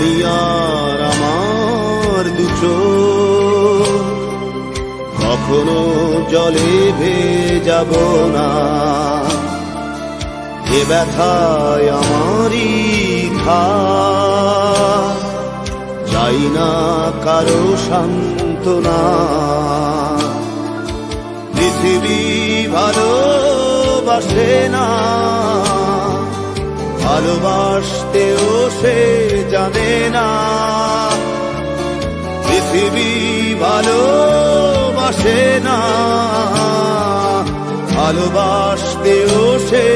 আমি আর আমার দুচোখ কখনো জলে ভেজাব না। এ ব্যথায় আমারই ঘাত, চাই না কারো সান্ত্বনা। পৃথিবী ভালোবাসে না, ভালোবাসতেও সে জানে না। পৃথিবী ভালোবাসে না, ভালোবাসতেও সে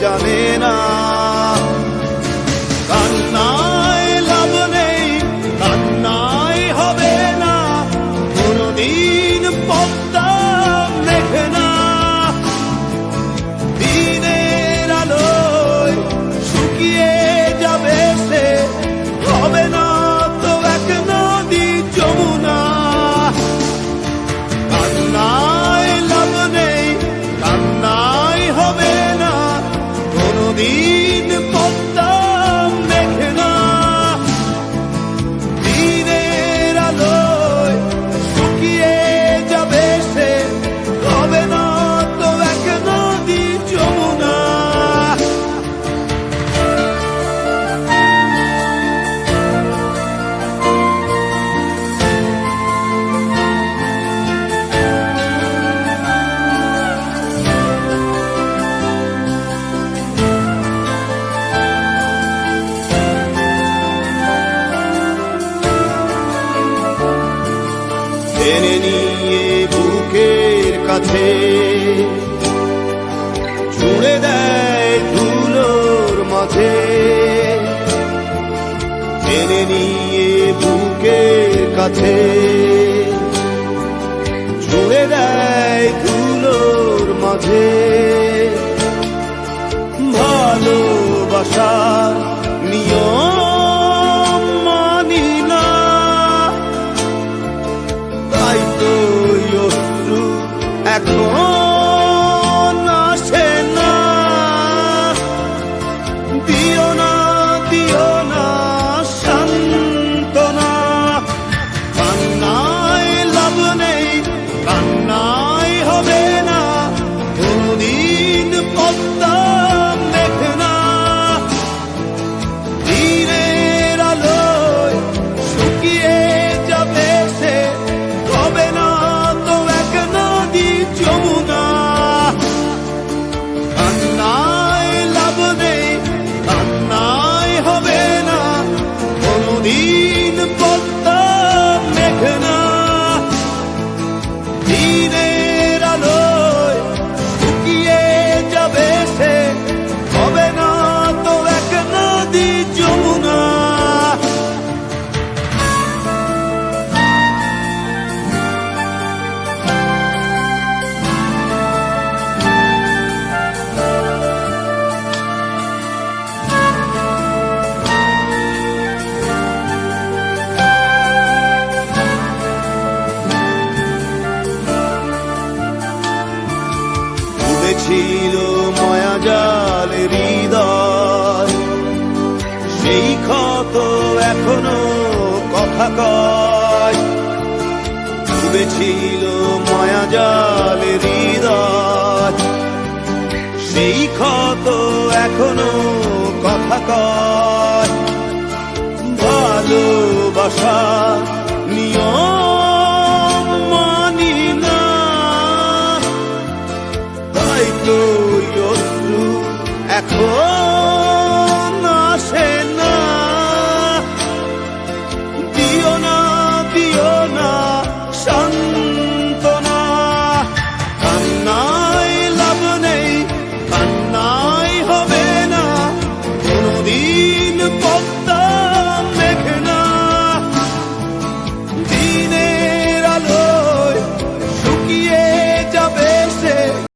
জানে না। কান্নায় লাভ নেই, কান্নায় হবে না, কোনদিন পদ্মা মেঘে না। দিনের আলোয় শুকিয়ে যাবে সে, হবে না তো এক নদী যমুনা। কান্নায় লাভ নেই, কান্নায় হবে না, কোনদিন পদ্মা মেঘে না। দিনের আলোয় শুকিয়ে যাবে সে, হবে না তো এক নদী যমুনা। টেনে নিয়ে বুকের কাছে ছুঁড়ে দেয় ধুলোর মাঝে। টেনে নিয়ে বুকের কাছে ছুঁড়ে দেয় ধুলোর মাঝে। ভালোবাসার নিয়ম মানি না, তাই তো অশ্রু এখন আসে না। দিও না, দিও না সান্ত্বনা। কান্নায় লাভ নেই, কান্নায় হবে না, কোনদিন পদ্মা মেঘে না। দিনের আলোয় শুকিয়ে যাবে সে, হবে না তো এক নদী যমুনা। কান্নায় লাভ নেই, কান্নায় হবে না, কোনদিন পদ্মা মেঘে না। দিনের আলোয় শুকিয়ে যাবে সে, হবে না তো এক নদী যমুনা। ছিল মায়াজাল হৃদয়, সেই ক্ষত এখনো কথা কয়। ডুবেছিল মায়াজাল হৃদয়, সেই ক্ষত এখনো কথা কয়। ভালোবাসা নিয়ম মানি না, তাই তো অশ্রু এখন